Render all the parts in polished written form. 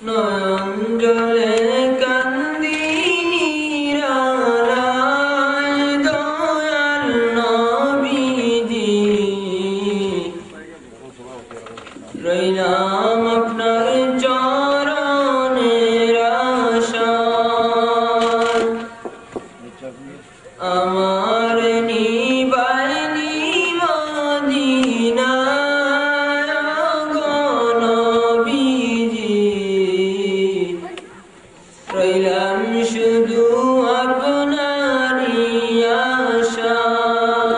নয়ন জলে কান্দি নিরালায় দয়াল নবীজি রইলাম আপনার চরণের আশায় আমার নিবাইনি মদিনায় গো নবীজি রইলাম শুধু আপনারই আশায়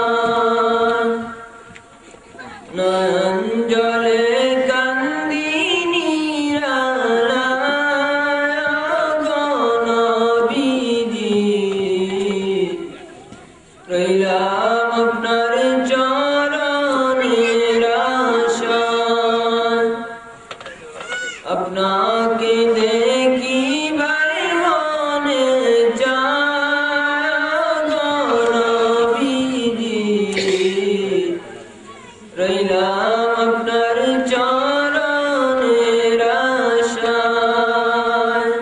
নয়ন জলে কান্দি নিরালায় গো নবীজি রইলাম আপনার চরণের আশায় আপনাকে দেখিবার মনে চায় গো নবীজি রইলাম আপনার চরণের আশায়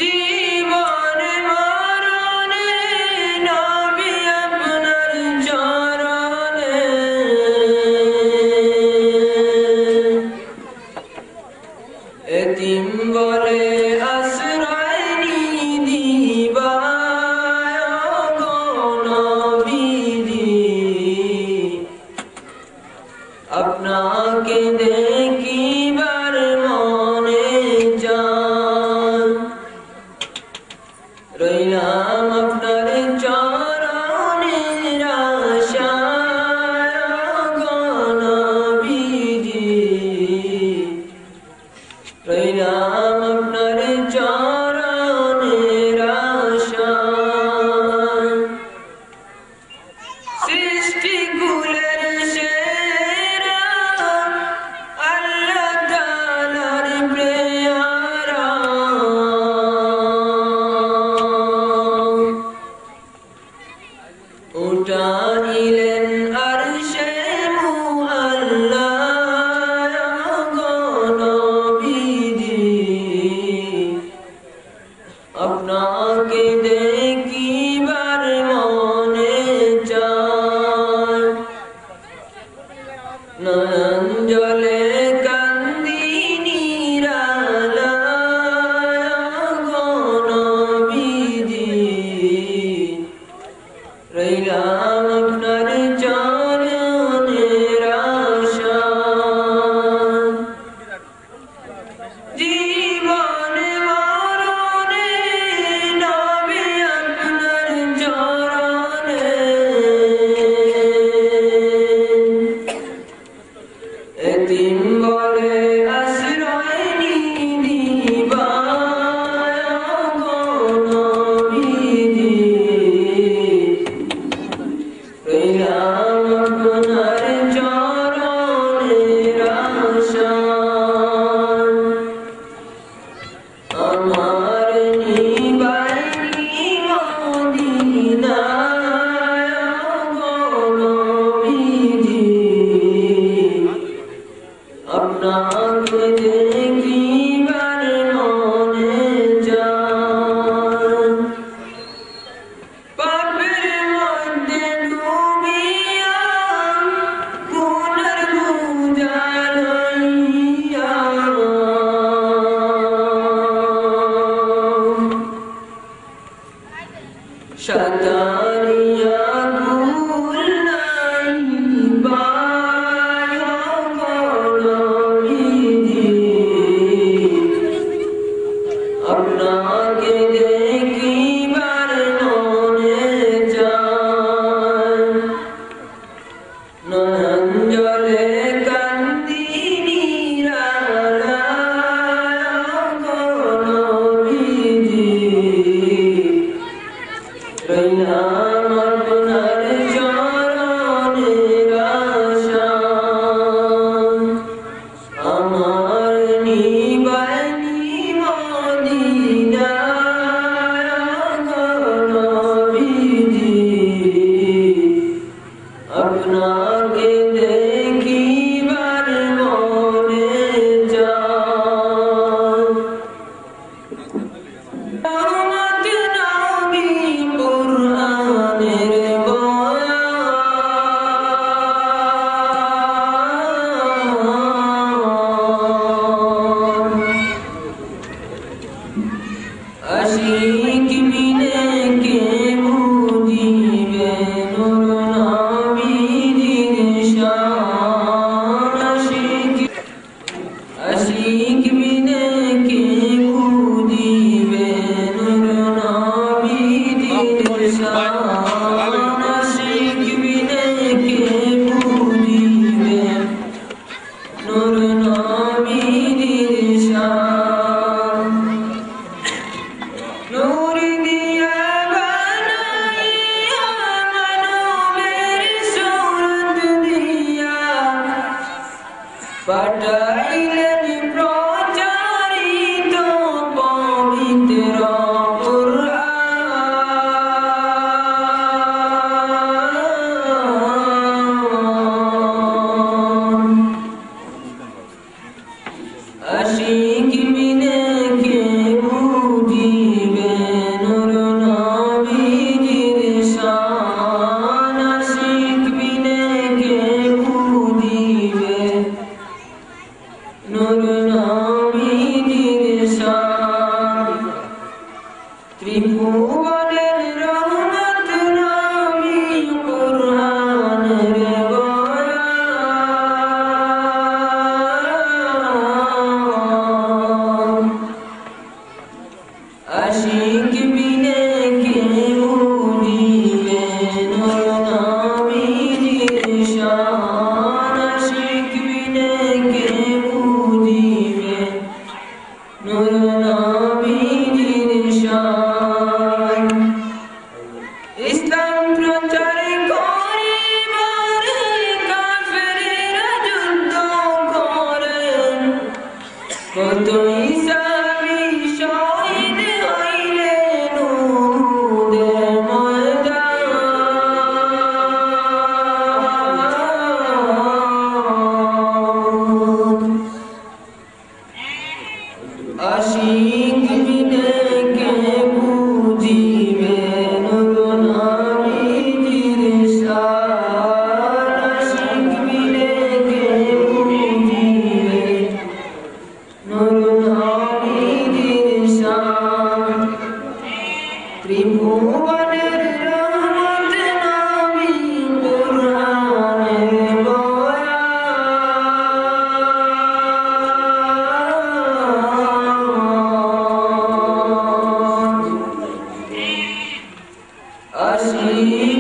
জীবনে মরণে নবী আপনার চরণে এতিম বলে আশ্রয় দিবায় গো নবীজি আপনাকে দেখিবার মনে চায় রইলাম আপনার চরণের আশায় গো নবীজি রইলাম আপনার চরণের আশায় সৃষ্টি কুলের সেরা আল্লাহ তাআলার প্রেয়ারা উঠাইলেন আরশে মুআল্লা গো নবীজি আশিক বিনে কে বুঝিবে নূর নবীর শান আশিক বিনে কে বুঝিবে নূর নবীর শান নূর দিয়া বানাইয়া মানবের সুরত দিয়া পাঠাইলেন প্রচারিত পবিত্র কুরআন আশিক বিনে কে বুঝিবে নূর নবীর শান আশিক বিনে কে বুঝিবে নূর নবীর শান ত্রিভুবনের রহমত নবী কুরআনের বয়ান আশিক বিনে কে বুঝিবে নূর নবীর শান আশিক বিনে কে বুঝিবে নূর নবীর শান ইসলাম প্রচার করিবার কাফেররা যুদ্ধ করেন কত ইসলামী শহীদ হইলেন উহুদের ময়দান আশিক বিনে কে বুঝিবে নূর নবীর শান আশিক বিনে কে বুঝিবে নূর নবীর শান ত্রিভুবনের রহমত নবী কুরআনের বয়ান আশিক